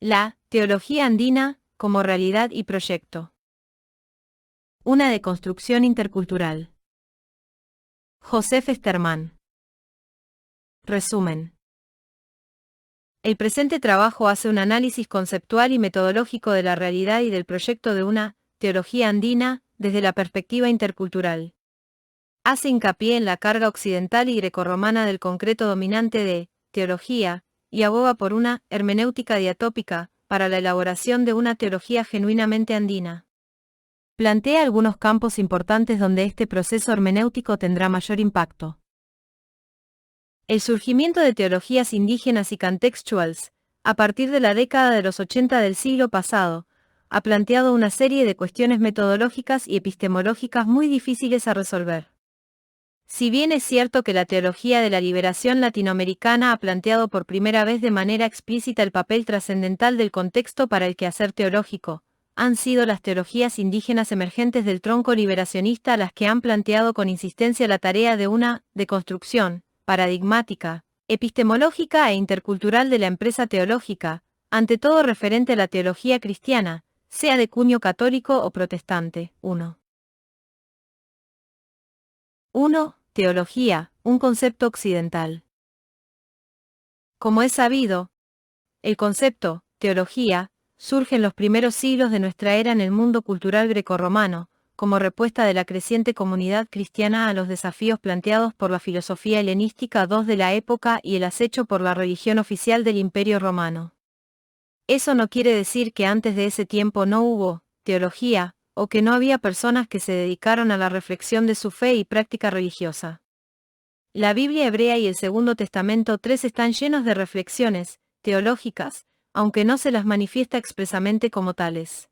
La teología andina como realidad y proyecto. Una deconstrucción intercultural. Josef Sterman. Resumen. El presente trabajo hace un análisis conceptual y metodológico de la realidad y del proyecto de una teología andina desde la perspectiva intercultural. Hace hincapié en la carga occidental y grecorromana del concreto dominante de teología y aboga por una hermenéutica diatópica para la elaboración de una teología genuinamente andina. Plantea algunos campos importantes donde este proceso hermenéutico tendrá mayor impacto. El surgimiento de teologías indígenas y contextuals, a partir de la década de los 80 del siglo pasado, ha planteado una serie de cuestiones metodológicas y epistemológicas muy difíciles a resolver. Si bien es cierto que la teología de la liberación latinoamericana ha planteado por primera vez de manera explícita el papel trascendental del contexto para el quehacer teológico, han sido las teologías indígenas emergentes del tronco liberacionista las que han planteado con insistencia la tarea de una deconstrucción paradigmática, epistemológica e intercultural de la empresa teológica, ante todo referente a la teología cristiana, sea de cuño católico o protestante. 1. Teología, un concepto occidental. Como es sabido, el concepto, teología, surge en los primeros siglos de nuestra era en el mundo cultural grecorromano, como respuesta de la creciente comunidad cristiana a los desafíos planteados por la filosofía helenística II de la época y el acecho por la religión oficial del Imperio Romano. Eso no quiere decir que antes de ese tiempo no hubo teología, o que no había personas que se dedicaron a la reflexión de su fe y práctica religiosa. La Biblia hebrea y el Segundo Testamento 3 están llenos de reflexiones teológicas, aunque no se las manifiesta expresamente como tales.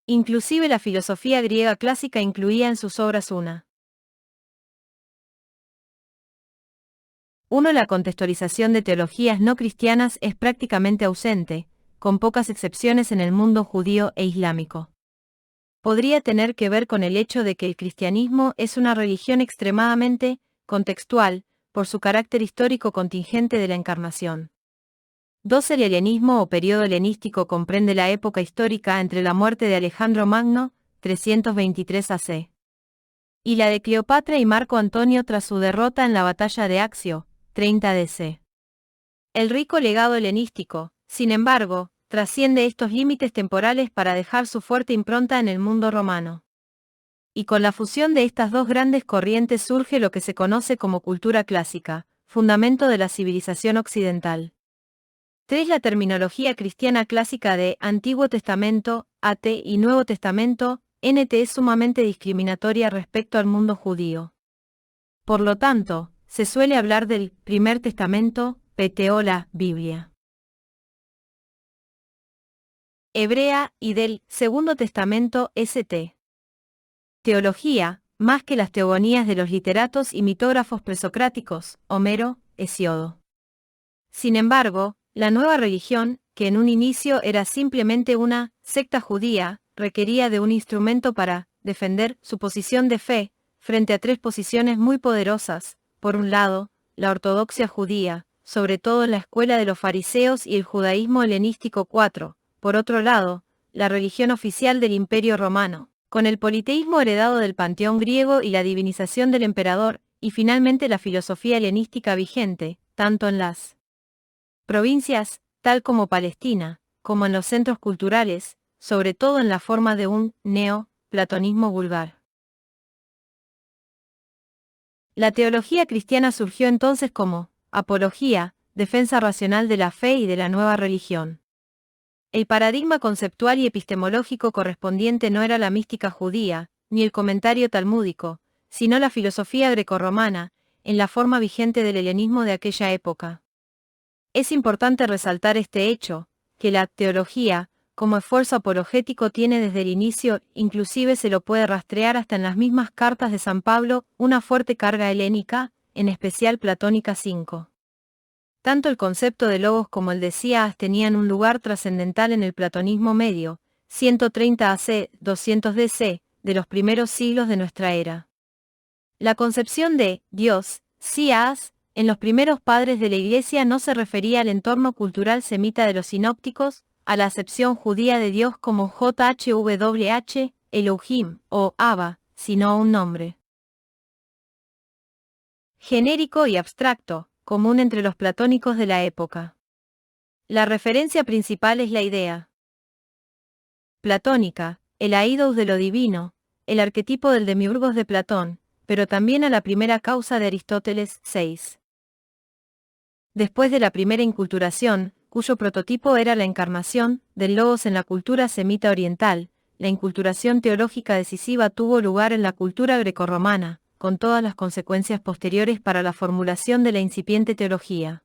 Inclusive la filosofía griega clásica incluía en sus obras una. 1. La contextualización de teologías no cristianas es prácticamente ausente, con pocas excepciones en el mundo judío e islámico. Podría tener que ver con el hecho de que el cristianismo es una religión extremadamente contextual, por su carácter histórico contingente de la encarnación. 2. El helenismo o periodo helenístico comprende la época histórica entre la muerte de Alejandro Magno, 323 AC, y la de Cleopatra y Marco Antonio tras su derrota en la batalla de Accio, 30 DC. El rico legado helenístico, sin embargo, trasciende estos límites temporales para dejar su fuerte impronta en el mundo romano. Y con la fusión de estas dos grandes corrientes surge lo que se conoce como cultura clásica, fundamento de la civilización occidental. 3. La terminología cristiana clásica de Antiguo Testamento, AT y Nuevo Testamento, NT es sumamente discriminatoria respecto al mundo judío. Por lo tanto, se suele hablar del Primer Testamento, PT o la Biblia hebrea, y del Segundo Testamento, ST. Teología, más que las teogonías de los literatos y mitógrafos presocráticos, Homero, Hesíodo. Sin embargo, la nueva religión, que en un inicio era simplemente una secta judía, requería de un instrumento para defender su posición de fe, frente a tres posiciones muy poderosas: por un lado, la ortodoxia judía, sobre todo en la escuela de los fariseos y el judaísmo helenístico. 4. Por otro lado, la religión oficial del Imperio Romano, con el politeísmo heredado del panteón griego y la divinización del emperador, y finalmente la filosofía helenística vigente, tanto en las provincias, tal como Palestina, como en los centros culturales, sobre todo en la forma de un neo-platonismo vulgar. La teología cristiana surgió entonces como apología, defensa racional de la fe y de la nueva religión. El paradigma conceptual y epistemológico correspondiente no era la mística judía, ni el comentario talmúdico, sino la filosofía grecorromana, en la forma vigente del helenismo de aquella época. Es importante resaltar este hecho, que la teología, como esfuerzo apologético, tiene desde el inicio, inclusive se lo puede rastrear hasta en las mismas cartas de San Pablo, una fuerte carga helénica, en especial platónica. 5. Tanto el concepto de logos como el de sías tenían un lugar trascendental en el platonismo medio, 130 AC, 200 DC, de los primeros siglos de nuestra era. La concepción de Dios, sías, en los primeros padres de la Iglesia no se refería al entorno cultural semita de los sinópticos, a la acepción judía de Dios como JHWH, Elohim, o Abba, sino un nombre genérico y abstracto, común entre los platónicos de la época. La referencia principal es la idea platónica, el eidos de lo divino, el arquetipo del demiurgos de Platón, pero también a la primera causa de Aristóteles 6. Después de la primera inculturación, cuyo prototipo era la encarnación del logos en la cultura semita oriental, la inculturación teológica decisiva tuvo lugar en la cultura grecorromana, con todas las consecuencias posteriores para la formulación de la incipiente teología.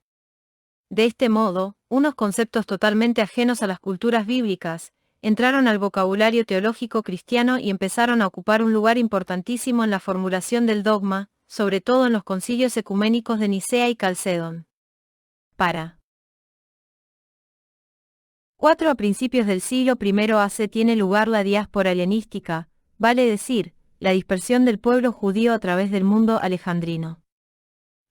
De este modo, unos conceptos totalmente ajenos a las culturas bíblicas, entraron al vocabulario teológico cristiano y empezaron a ocupar un lugar importantísimo en la formulación del dogma, sobre todo en los concilios ecuménicos de Nicea y Calcedón. Para 4 a principios del siglo I AC tiene lugar la diáspora helenística, vale decir, la dispersión del pueblo judío a través del mundo alejandrino.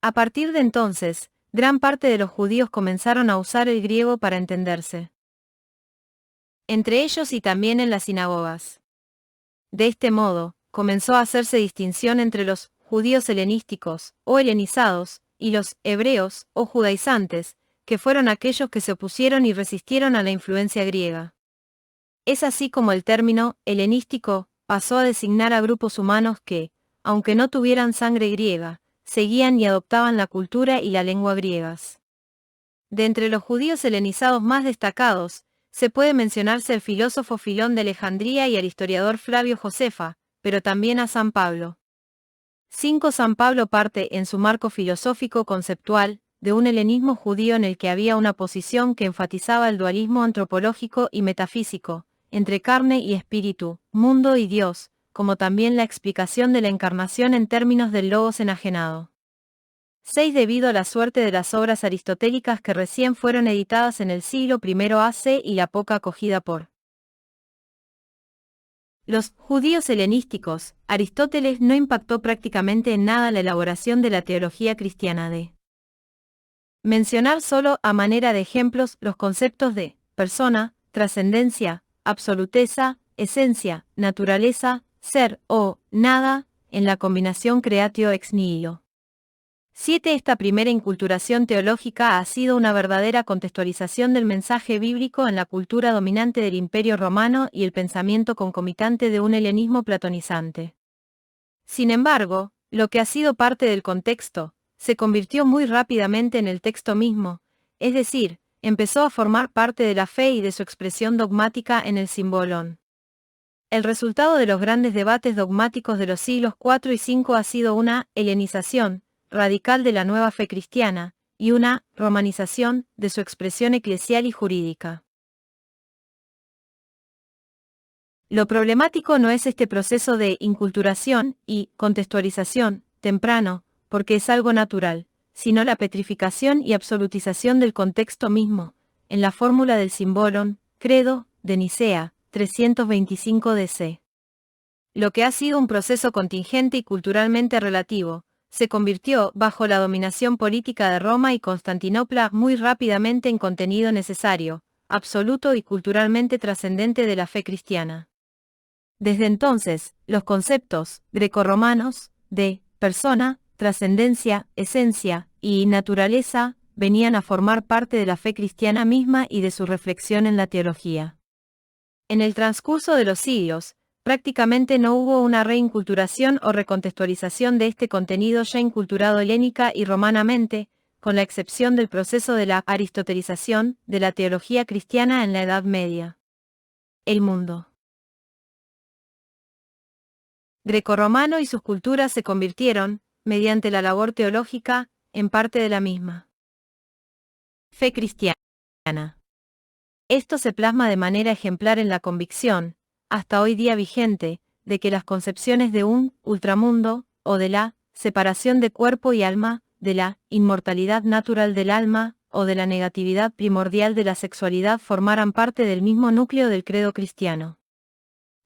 A partir de entonces, gran parte de los judíos comenzaron a usar el griego para entenderse entre ellos y también en las sinagogas. De este modo, comenzó a hacerse distinción entre los judíos helenísticos, o helenizados, y los hebreos, o judaizantes, que fueron aquellos que se opusieron y resistieron a la influencia griega. Es así como el término helenístico pasó a designar a grupos humanos que, aunque no tuvieran sangre griega, seguían y adoptaban la cultura y la lengua griegas. De entre los judíos helenizados más destacados, se puede mencionarse el filósofo Filón de Alejandría y el historiador Flavio Josefa, pero también a San Pablo. 5. San Pablo parte, en su marco filosófico conceptual, de un helenismo judío en el que había una posición que enfatizaba el dualismo antropológico y metafísico, entre carne y espíritu, mundo y Dios, como también la explicación de la encarnación en términos del logos enajenado. 6. Debido a la suerte de las obras aristotélicas que recién fueron editadas en el siglo I AC y la poca acogida por los judíos helenísticos, Aristóteles no impactó prácticamente en nada la elaboración de la teología cristiana de mencionar solo a manera de ejemplos los conceptos de persona, trascendencia, absoluteza, esencia, naturaleza, ser o nada, en la combinación creatio ex nihilo. 7. Esta primera inculturación teológica ha sido una verdadera contextualización del mensaje bíblico en la cultura dominante del Imperio Romano y el pensamiento concomitante de un helenismo platonizante. Sin embargo, lo que ha sido parte del contexto, se convirtió muy rápidamente en el texto mismo, es decir, empezó a formar parte de la fe y de su expresión dogmática en el simbolón. El resultado de los grandes debates dogmáticos de los siglos IV y V ha sido una helenización radical de la nueva fe cristiana, y una romanización de su expresión eclesial y jurídica. Lo problemático no es este proceso de inculturación y contextualización temprano, porque es algo natural, sino la petrificación y absolutización del contexto mismo, en la fórmula del simbolon, credo, de Nicea, 325 DC. Lo que ha sido un proceso contingente y culturalmente relativo, se convirtió, bajo la dominación política de Roma y Constantinopla, muy rápidamente en contenido necesario, absoluto y culturalmente trascendente de la fe cristiana. Desde entonces, los conceptos grecorromanos de persona, trascendencia, esencia y naturaleza venían a formar parte de la fe cristiana misma y de su reflexión en la teología. En el transcurso de los siglos, prácticamente no hubo una reinculturación o recontextualización de este contenido ya inculturado helénica y romanamente, con la excepción del proceso de la aristotelización de la teología cristiana en la Edad Media. El mundo grecorromano y sus culturas se convirtieron, mediante la labor teológica, en parte de la misma fe cristiana. Esto se plasma de manera ejemplar en la convicción, hasta hoy día vigente, de que las concepciones de un ultramundo, o de la separación de cuerpo y alma, de la inmortalidad natural del alma, o de la negatividad primordial de la sexualidad formaran parte del mismo núcleo del credo cristiano.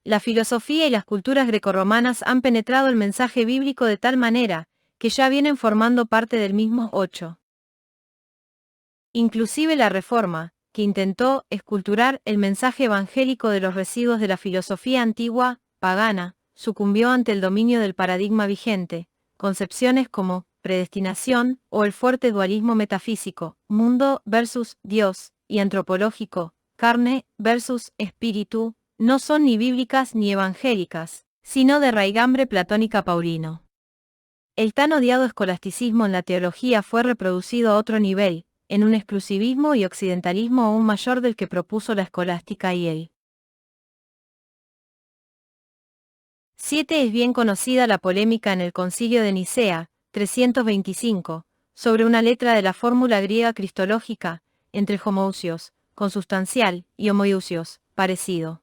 La filosofía y las culturas grecorromanas han penetrado el mensaje bíblico de tal manera, que ya vienen formando parte del mismo 8. Inclusive la Reforma, que intentó esculturar el mensaje evangélico de los residuos de la filosofía antigua, pagana, sucumbió ante el dominio del paradigma vigente. Concepciones como predestinación o el fuerte dualismo metafísico, mundo versus Dios, y antropológico, carne versus espíritu, no son ni bíblicas ni evangélicas, sino de raigambre platónica paulino. El tan odiado escolasticismo en la teología fue reproducido a otro nivel, en un exclusivismo y occidentalismo aún mayor del que propuso la escolástica y el 7. Es bien conocida la polémica en el Concilio de Nicea, 325, sobre una letra de la fórmula griega cristológica, entre homoousios, consustancial, y homoiousios, parecido.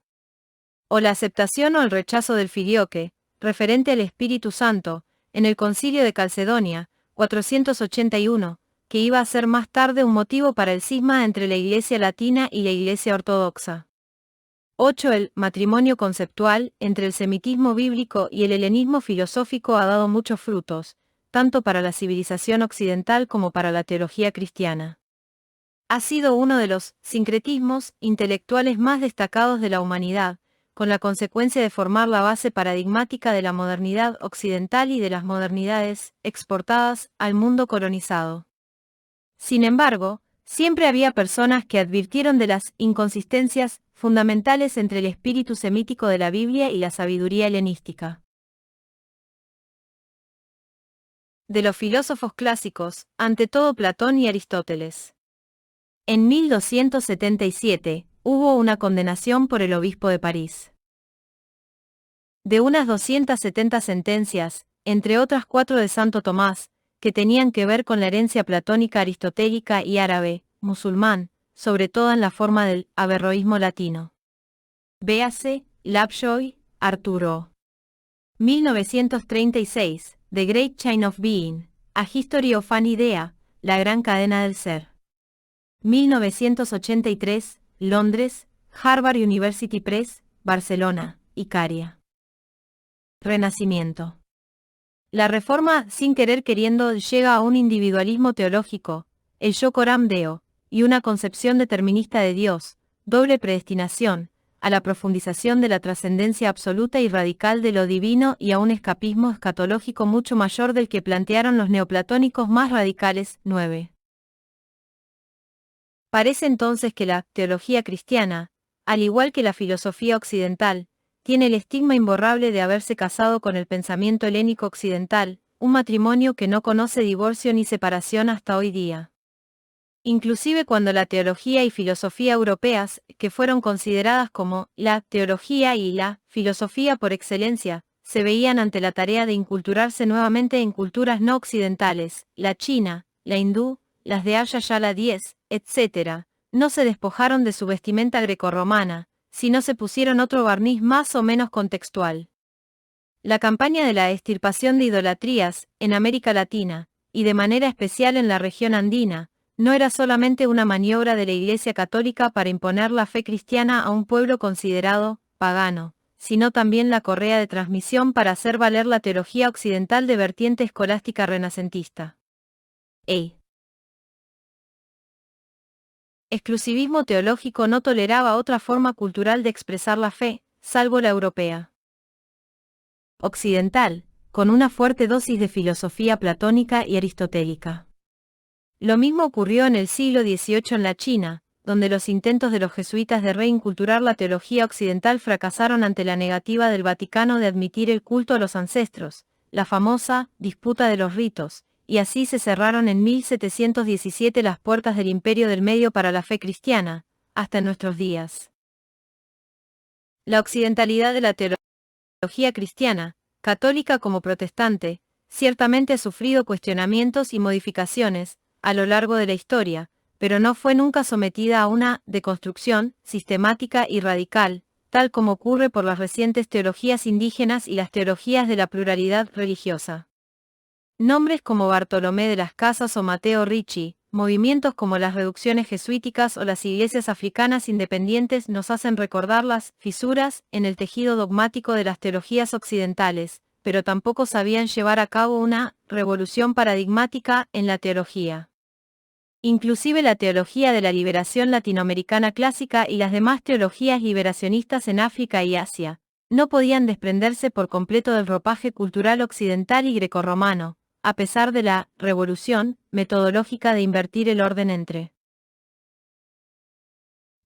O la aceptación o el rechazo del filioque, referente al Espíritu Santo, en el Concilio de Calcedonia, 481, que iba a ser más tarde un motivo para el cisma entre la Iglesia latina y la Iglesia ortodoxa. 8. El matrimonio conceptual entre el semitismo bíblico y el helenismo filosófico ha dado muchos frutos, tanto para la civilización occidental como para la teología cristiana. Ha sido uno de los sincretismos intelectuales más destacados de la humanidad, con la consecuencia de formar la base paradigmática de la modernidad occidental y de las modernidades exportadas al mundo colonizado. Sin embargo, siempre había personas que advirtieron de las inconsistencias fundamentales entre el espíritu semítico de la Biblia y la sabiduría helenística. De los filósofos clásicos, ante todo Platón y Aristóteles. En 1277, hubo una condenación por el obispo de París. De unas 270 sentencias, entre otras 4 de Santo Tomás, que tenían que ver con la herencia platónica aristotélica y árabe, musulmán, sobre todo en la forma del averroísmo latino. Véase, Lovejoy, Arturo. 1936, The Great Chain of Being, A History of an Idea, La Gran Cadena del Ser. 1983, Londres, Harvard University Press, Barcelona, Icaria. Renacimiento. La reforma, sin querer queriendo, llega a un individualismo teológico, el yo coram deo, y una concepción determinista de Dios, doble predestinación, a la profundización de la trascendencia absoluta y radical de lo divino y a un escapismo escatológico mucho mayor del que plantearon los neoplatónicos más radicales. 9. Parece entonces que la teología cristiana, al igual que la filosofía occidental, tiene el estigma imborrable de haberse casado con el pensamiento helénico occidental, un matrimonio que no conoce divorcio ni separación hasta hoy día. Inclusive cuando la teología y filosofía europeas, que fueron consideradas como la teología y la filosofía por excelencia, se veían ante la tarea de inculturarse nuevamente en culturas no occidentales, la china, la hindú, las de Arya Yala 10, etc., no se despojaron de su vestimenta grecorromana, sino se pusieron otro barniz más o menos contextual. La campaña de la extirpación de idolatrías, en América Latina, y de manera especial en la región andina, no era solamente una maniobra de la Iglesia Católica para imponer la fe cristiana a un pueblo considerado pagano, sino también la correa de transmisión para hacer valer la teología occidental de vertiente escolástica renacentista. Exclusivismo teológico no toleraba otra forma cultural de expresar la fe, salvo la europea. Occidental, con una fuerte dosis de filosofía platónica y aristotélica. Lo mismo ocurrió en el siglo XVIII en la China, donde los intentos de los jesuitas de reinculturar la teología occidental fracasaron ante la negativa del Vaticano de admitir el culto a los ancestros, la famosa disputa de los ritos, y así se cerraron en 1717 las puertas del Imperio del Medio para la fe cristiana, hasta nuestros días. La occidentalidad de la teología cristiana, católica como protestante, ciertamente ha sufrido cuestionamientos y modificaciones a lo largo de la historia, pero no fue nunca sometida a una deconstrucción sistemática y radical, tal como ocurre por las recientes teologías indígenas y las teologías de la pluralidad religiosa. Nombres como Bartolomé de las Casas o Mateo Ricci, movimientos como las reducciones jesuíticas o las iglesias africanas independientes nos hacen recordar las fisuras en el tejido dogmático de las teologías occidentales, pero tampoco sabían llevar a cabo una revolución paradigmática en la teología. Inclusive la teología de la liberación latinoamericana clásica y las demás teologías liberacionistas en África y Asia, no podían desprenderse por completo del ropaje cultural occidental y grecorromano, a pesar de la revolución metodológica de invertir el orden entre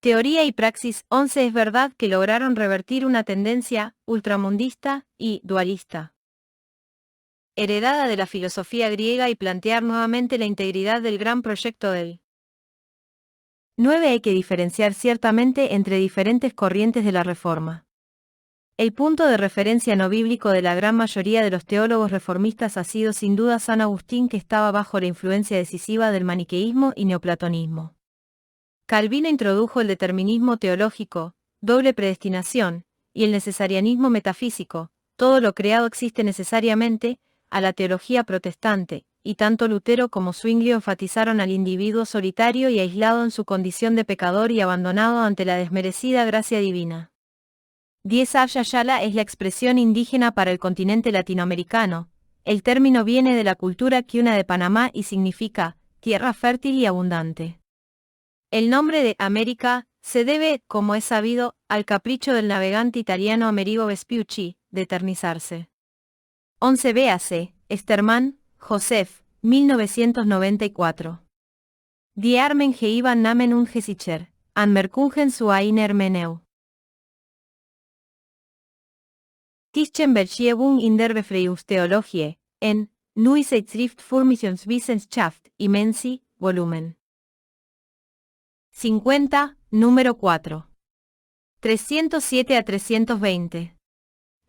teoría y praxis. 11 Es verdad que lograron revertir una tendencia ultramundista y dualista, heredada de la filosofía griega, y plantear nuevamente la integridad del gran proyecto del 9. Hay que diferenciar ciertamente entre diferentes corrientes de la Reforma. El punto de referencia no bíblico de la gran mayoría de los teólogos reformistas ha sido sin duda San Agustín, que estaba bajo la influencia decisiva del maniqueísmo y neoplatonismo. Calvino introdujo el determinismo teológico, doble predestinación, y el necesarianismo metafísico, todo lo creado existe necesariamente, a la teología protestante, y tanto Lutero como Zwinglio enfatizaron al individuo solitario y aislado en su condición de pecador y abandonado ante la desmerecida gracia divina. 10 Abya Yala es la expresión indígena para el continente latinoamericano. El término viene de la cultura quiuna de Panamá y significa tierra fértil y abundante. El nombre de América se debe, como es sabido, al capricho del navegante italiano Amerigo Vespucci de eternizarse. 11 Véase, Sterman, Joseph, 1994. Die Armen Geivan Namen und Gesicher, an Merkungen zu einer Meneu. Tischenberschiebung in der Befreiungstheologie, en Neue Zeitschrift für Missionswissenschaft, Imensi, volumen 50, número 4. 307 a 320.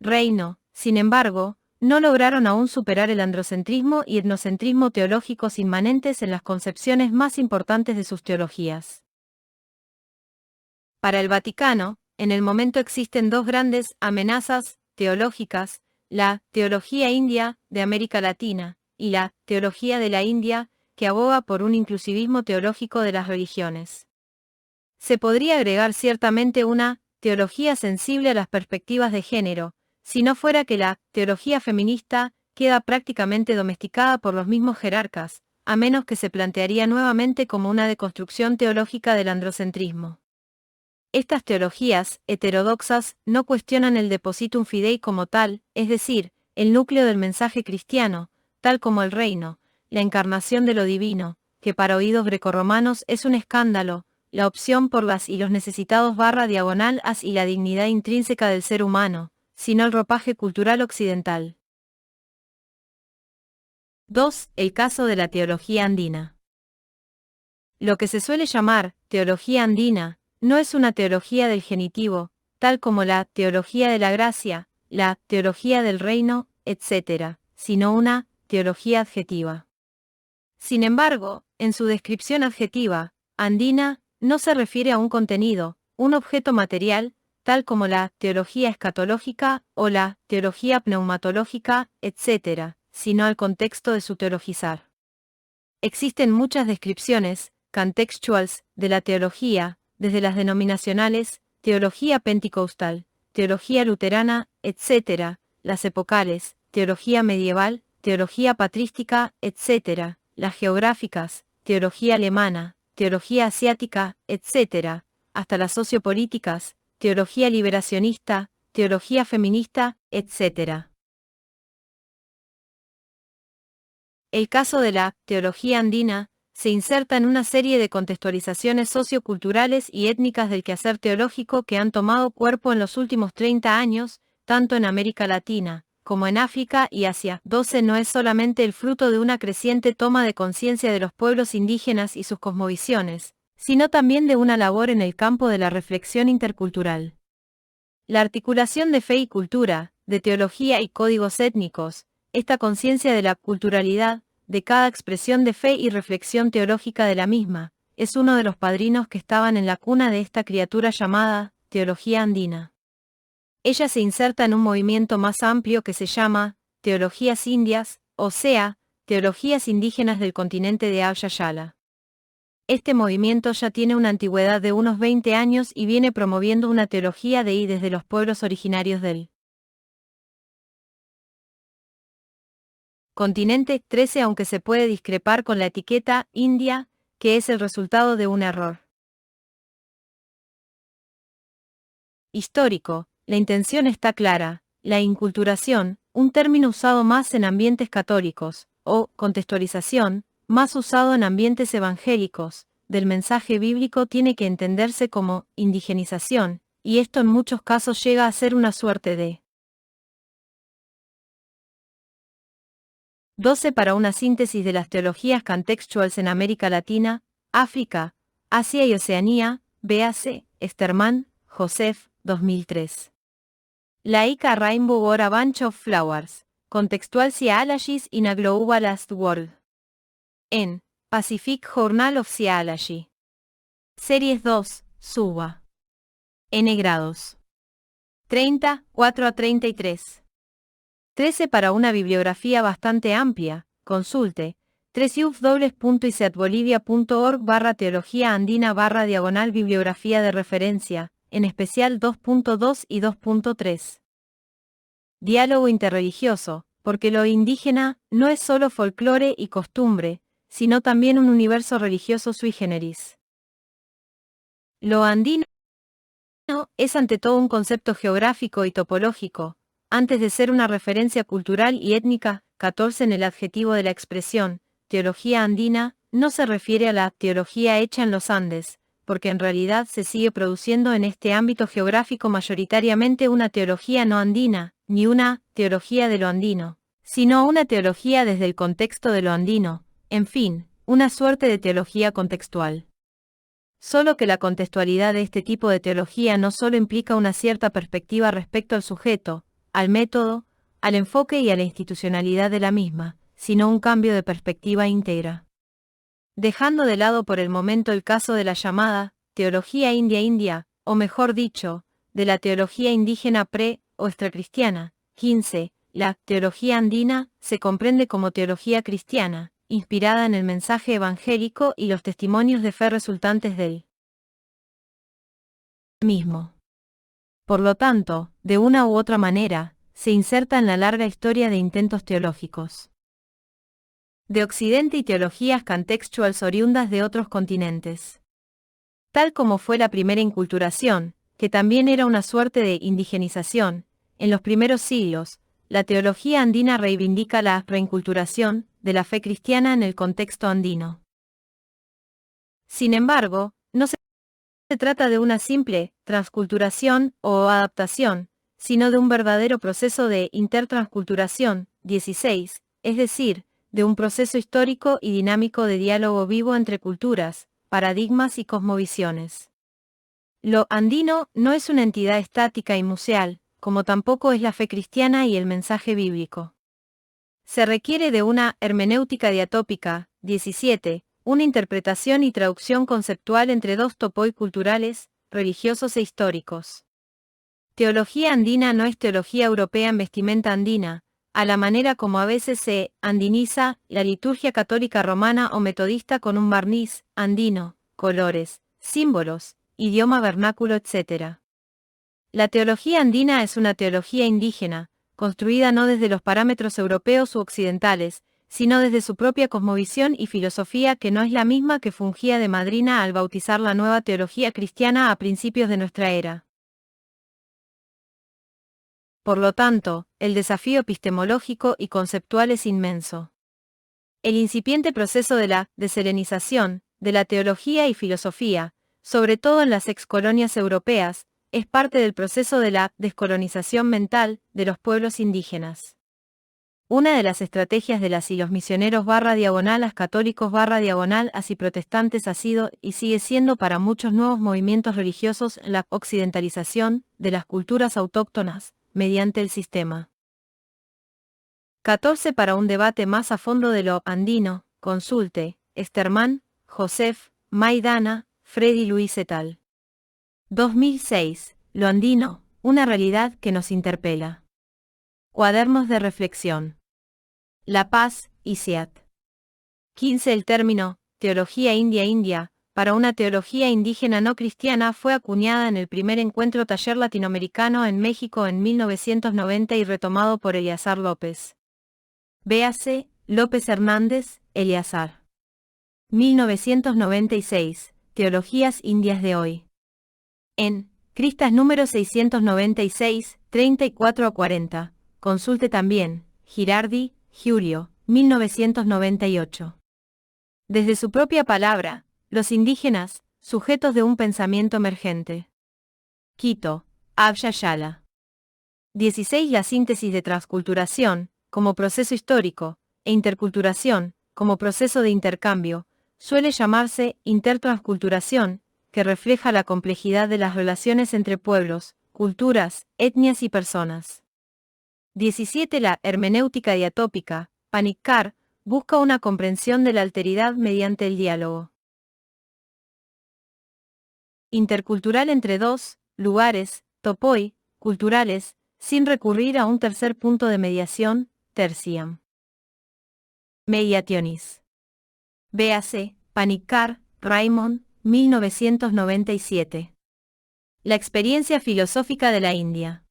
Reino, sin embargo, no lograron aún superar el androcentrismo y etnocentrismo teológicos inmanentes en las concepciones más importantes de sus teologías. Para el Vaticano, en el momento existen dos grandes amenazas teológicas: la teología india de América Latina y la teología de la India, que aboga por un inclusivismo teológico de las religiones. Se podría agregar ciertamente una teología sensible a las perspectivas de género, si no fuera que la teología feminista queda prácticamente domesticada por los mismos jerarcas, a menos que se plantearía nuevamente como una deconstrucción teológica del androcentrismo. Estas teologías heterodoxas no cuestionan el depositum fidei como tal, es decir, el núcleo del mensaje cristiano, tal como el reino, la encarnación de lo divino, que para oídos grecorromanos es un escándalo, la opción por las y los necesitados /diagonal as y la dignidad intrínseca del ser humano, sino el ropaje cultural occidental. 2. El caso de la teología andina. Lo que se suele llamar teología andina no es una teología del genitivo, tal como la teología de la gracia, la teología del reino, etc., sino una teología adjetiva. Sin embargo, en su descripción adjetiva, andina no se refiere a un contenido, un objeto material, tal como la teología escatológica o la teología pneumatológica, etc., sino al contexto de su teologizar. Existen muchas descripciones, contextuals, de la teología, desde las denominacionales, teología pentecostal, teología luterana, etc., las epocales, teología medieval, teología patrística, etc., las geográficas, teología alemana, teología asiática, etc., hasta las sociopolíticas, teología liberacionista, teología feminista, etc. El caso de la teología andina se inserta en una serie de contextualizaciones socioculturales y étnicas del quehacer teológico que han tomado cuerpo en los últimos 30 años, tanto en América Latina como en África y Asia. 12 No es solamente el fruto de una creciente toma de conciencia de los pueblos indígenas y sus cosmovisiones, sino también de una labor en el campo de la reflexión intercultural. La articulación de fe y cultura, de teología y códigos étnicos, esta conciencia de la culturalidad, de cada expresión de fe y reflexión teológica de la misma, es uno de los padrinos que estaban en la cuna de esta criatura llamada teología andina. Ella se inserta en un movimiento más amplio que se llama teologías indias, o sea, teologías indígenas del continente de Abya Yala. Este movimiento ya tiene una antigüedad de unos 20 años y viene promoviendo una teología de y desde los pueblos originarios del continente. 13 Aunque se puede discrepar con la etiqueta India, que es el resultado de un error histórico. La intención está clara. La inculturación, un término usado más en ambientes católicos, o contextualización, más usado en ambientes evangélicos, del mensaje bíblico tiene que entenderse como indigenización, y esto en muchos casos llega a ser una suerte de 12 para una síntesis de las teologías contextuales en América Latina, África, Asia y Oceanía, véase, Sterman, Joseph, 2003. Like a Rainbow or a Bunch of Flowers, Contextual Theologies in a Globalist World. En Pacific Journal of Theology. Series 2, Suba. N grados. 30, 4 a 33. 13 para una bibliografía bastante amplia, consulte www.isetbolivia.org/teología andina /bibliografía de referencia, en especial 2.2 y 2.3. Diálogo interreligioso, porque lo indígena no es solo folclore y costumbre, sino también un universo religioso sui generis. Lo andino es ante todo un concepto geográfico y topológico, antes de ser una referencia cultural y étnica. 14 en el adjetivo de la expresión, teología andina, no se refiere a la teología hecha en los Andes, porque en realidad se sigue produciendo en este ámbito geográfico mayoritariamente una teología no andina, ni una teología de lo andino, sino una teología desde el contexto de lo andino, en fin, una suerte de teología contextual. Solo que la contextualidad de este tipo de teología no solo implica una cierta perspectiva respecto al sujeto, al método, al enfoque y a la institucionalidad de la misma, sino un cambio de perspectiva íntegra. Dejando de lado por el momento el caso de la llamada teología india, o mejor dicho, de la teología indígena pre- o extracristiana. 15. La teología andina se comprende como teología cristiana, inspirada en el mensaje evangélico y los testimonios de fe resultantes del mismo. Por lo tanto, de una u otra manera, se inserta en la larga historia de intentos teológicos de Occidente y teologías contextuales oriundas de otros continentes. Tal como fue la primera inculturación, que también era una suerte de indigenización, en los primeros siglos, la teología andina reivindica la reinculturación de la fe cristiana en el contexto andino. Sin embargo, no se trata de una simple transculturación o adaptación, sino de un verdadero proceso de intertransculturación. 16, es decir, de un proceso histórico y dinámico de diálogo vivo entre culturas, paradigmas y cosmovisiones. Lo andino no es una entidad estática y museal, como tampoco es la fe cristiana y el mensaje bíblico. Se requiere de una hermenéutica diatópica. 17, una interpretación y traducción conceptual entre dos topoi culturales, religiosos e históricos. Teología andina no es teología europea en vestimenta andina, a la manera como a veces se andiniza la liturgia católica romana o metodista con un barniz andino, colores, símbolos, idioma vernáculo, etc. La teología andina es una teología indígena, construida no desde los parámetros europeos u occidentales, sino desde su propia cosmovisión y filosofía, que no es la misma que fungía de madrina al bautizar la nueva teología cristiana a principios de nuestra era. Por lo tanto, el desafío epistemológico y conceptual es inmenso. El incipiente proceso de la deshelenización de la teología y filosofía, sobre todo en las excolonias europeas, es parte del proceso de la descolonización mental de los pueblos indígenas. Una de las estrategias de las y los misioneros /as católicos /as y protestantes ha sido y sigue siendo para muchos nuevos movimientos religiosos la occidentalización de las culturas autóctonas, mediante el sistema. 14 para un debate más a fondo de lo andino, consulte, Sterman, Joseph, Maidana, Freddy Luis et al. 2006, lo andino, una realidad que nos interpela. Cuadernos de reflexión. La Paz, ICEAT. 15 el término, teología india, para una teología indígena no cristiana fue acuñada en el primer encuentro taller latinoamericano en México en 1990 y retomado por Eleazar López. Véase, López Hernández, Eleazar. 1996, Teologías Indias de hoy. En Cristas número 696, 34-40. Consulte también, Girardi, Giulio, 1998. Desde su propia palabra, los indígenas, sujetos de un pensamiento emergente. Quito, Abya Yala. 16. La síntesis de transculturación, como proceso histórico, e interculturación, como proceso de intercambio, suele llamarse intertransculturación, que refleja la complejidad de las relaciones entre pueblos, culturas, etnias y personas. 17. La hermenéutica diatópica, Panikkar, busca una comprensión de la alteridad mediante el diálogo. Intercultural entre dos lugares, topoi, culturales, sin recurrir a un tercer punto de mediación, terciam. Mediationis. B.A.C. Panikkar, Raymond, 1997. La experiencia filosófica de la India.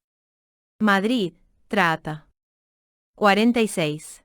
Madrid, Trata. 46.